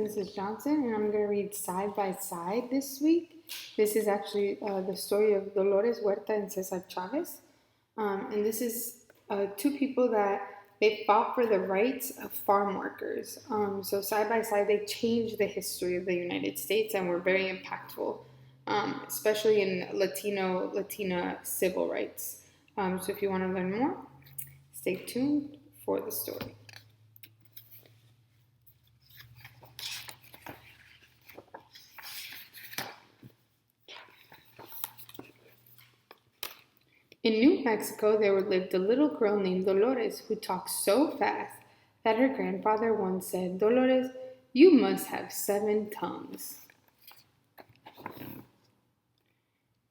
Mrs. Johnson, and I'm going to read Side by Side this week. This is actually the story of Dolores Huerta and Cesar Chavez. And this is two people that they fought for the rights of farm workers. So side by side, they changed the history of the United States and were very impactful, especially in Latina civil rights. So if you want to learn more, stay tuned for the story. In New Mexico, there lived a little girl named Dolores who talked so fast that her grandfather once said, "Dolores, you must have 7 tongues."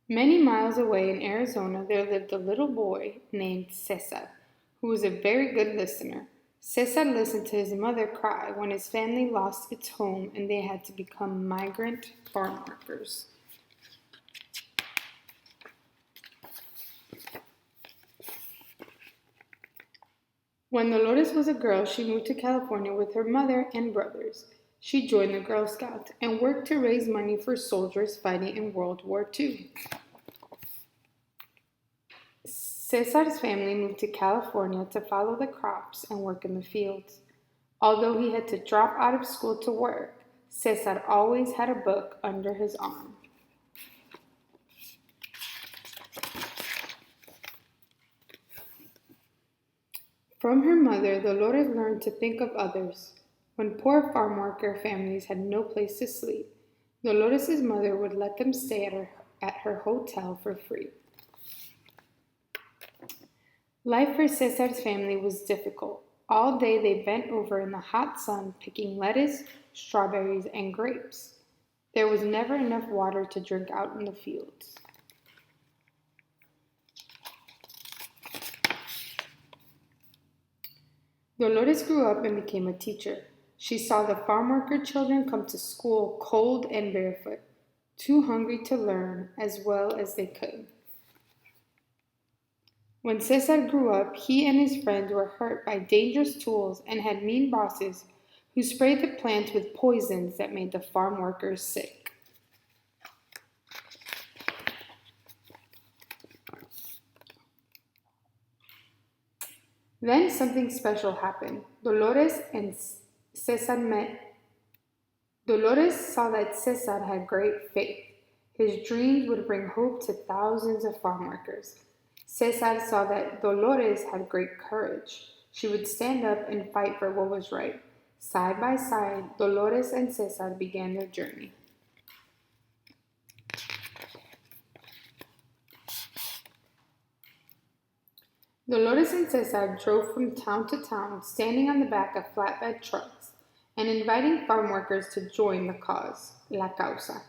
Many miles away in Arizona, there lived a little boy named Cesar, who was a very good listener. Cesar listened to his mother cry when his family lost its home and they had to become migrant farm workers. When Dolores was a girl, she moved to California with her mother and brothers. She joined the Girl Scouts and worked to raise money for soldiers fighting in World War II. Cesar's family moved to California to follow the crops and work in the fields. Although he had to drop out of school to work, Cesar always had a book under his arm. From her mother, Dolores learned to think of others. When poor farm worker families had no place to sleep, Dolores' mother would let them stay at her hotel for free. Life for Cesar's family was difficult. All day they bent over in the hot sun picking lettuce, strawberries, and grapes. There was never enough water to drink out in the fields. Dolores grew up and became a teacher. She saw the farm worker children come to school cold and barefoot, too hungry to learn as well as they could. When Cesar grew up, he and his friends were hurt by dangerous tools and had mean bosses who sprayed the plants with poisons that made the farm workers sick. Then something special happened. Dolores and Cesar met. Dolores saw that Cesar had great faith. His dreams would bring hope to thousands of farm workers. Cesar saw that Dolores had great courage. She would stand up and fight for what was right. Side by side, Dolores and Cesar began their journey. Dolores and Cesar drove from town to town, standing on the back of flatbed trucks and inviting farm workers to join the cause, la causa,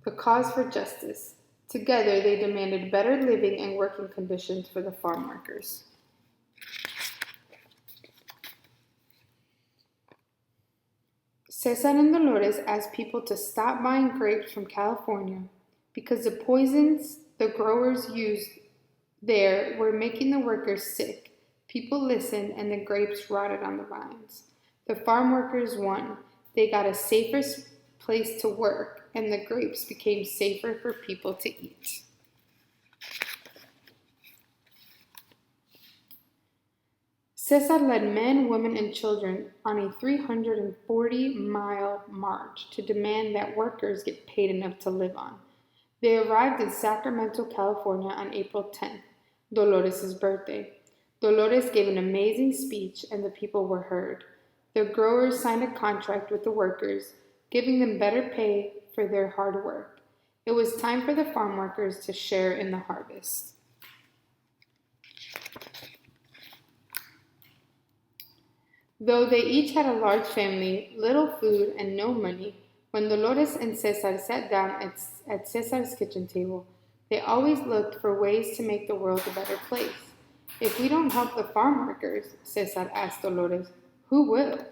the cause for justice. Together, they demanded better living and working conditions for the farm workers. Cesar and Dolores asked people to stop buying grapes from California because the poisons the growers used there were making the workers sick. People listened and the grapes rotted on the vines. The farm workers won. They got a safer place to work and the grapes became safer for people to eat. Cesar led men, women, and children on a 340-mile march to demand that workers get paid enough to live on. They arrived in Sacramento, California on April 10th, Dolores' birthday. Dolores gave an amazing speech and the people were heard. The growers signed a contract with the workers, giving them better pay for their hard work. It was time for the farm workers to share in the harvest. Though they each had a large family, little food, and no money, when Dolores and Cesar sat down at Cesar's kitchen table, they always looked for ways to make the world a better place. If we don't help the farm workers, Cesar asked Dolores, who will?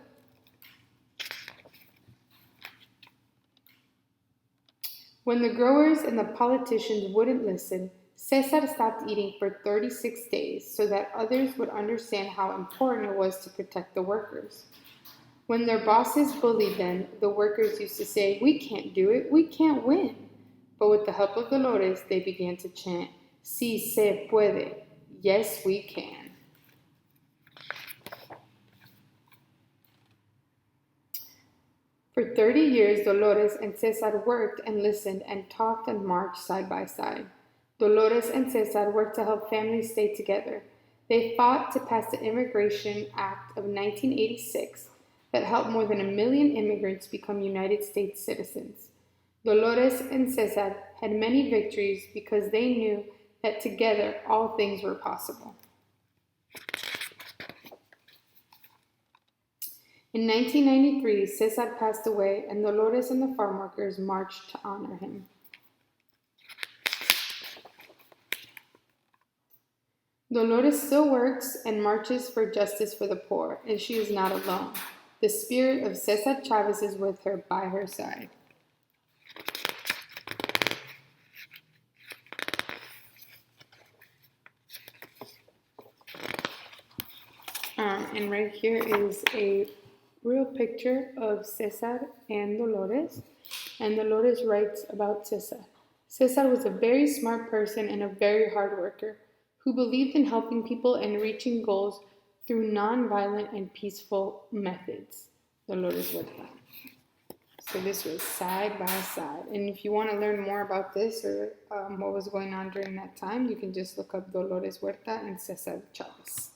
When the growers and the politicians wouldn't listen, Cesar stopped eating for 36 days so that others would understand how important it was to protect the workers. When their bosses bullied them, the workers used to say, "We can't do it, we can't win." But with the help of Dolores, they began to chant, "Si se puede," yes, we can. For 30 years, Dolores and Cesar worked and listened and talked and marched side by side. Dolores and Cesar worked to help families stay together. They fought to pass the Immigration Act of 1986 that helped more than 1 million immigrants become United States citizens. Dolores and Cesar had many victories because they knew that together all things were possible. In 1993, Cesar passed away, and Dolores and the farm workers marched to honor him. Dolores still works and marches for justice for the poor, and she is not alone. The spirit of Cesar Chavez is with her by her side. And right here is a real picture of Cesar and Dolores. And Dolores writes about Cesar. Cesar was a very smart person and a very hard worker who believed in helping people and reaching goals through nonviolent and peaceful methods. Dolores Huerta. So this was side by side. And if you want to learn more about this or what was going on during that time, you can just look up Dolores Huerta and Cesar Chavez.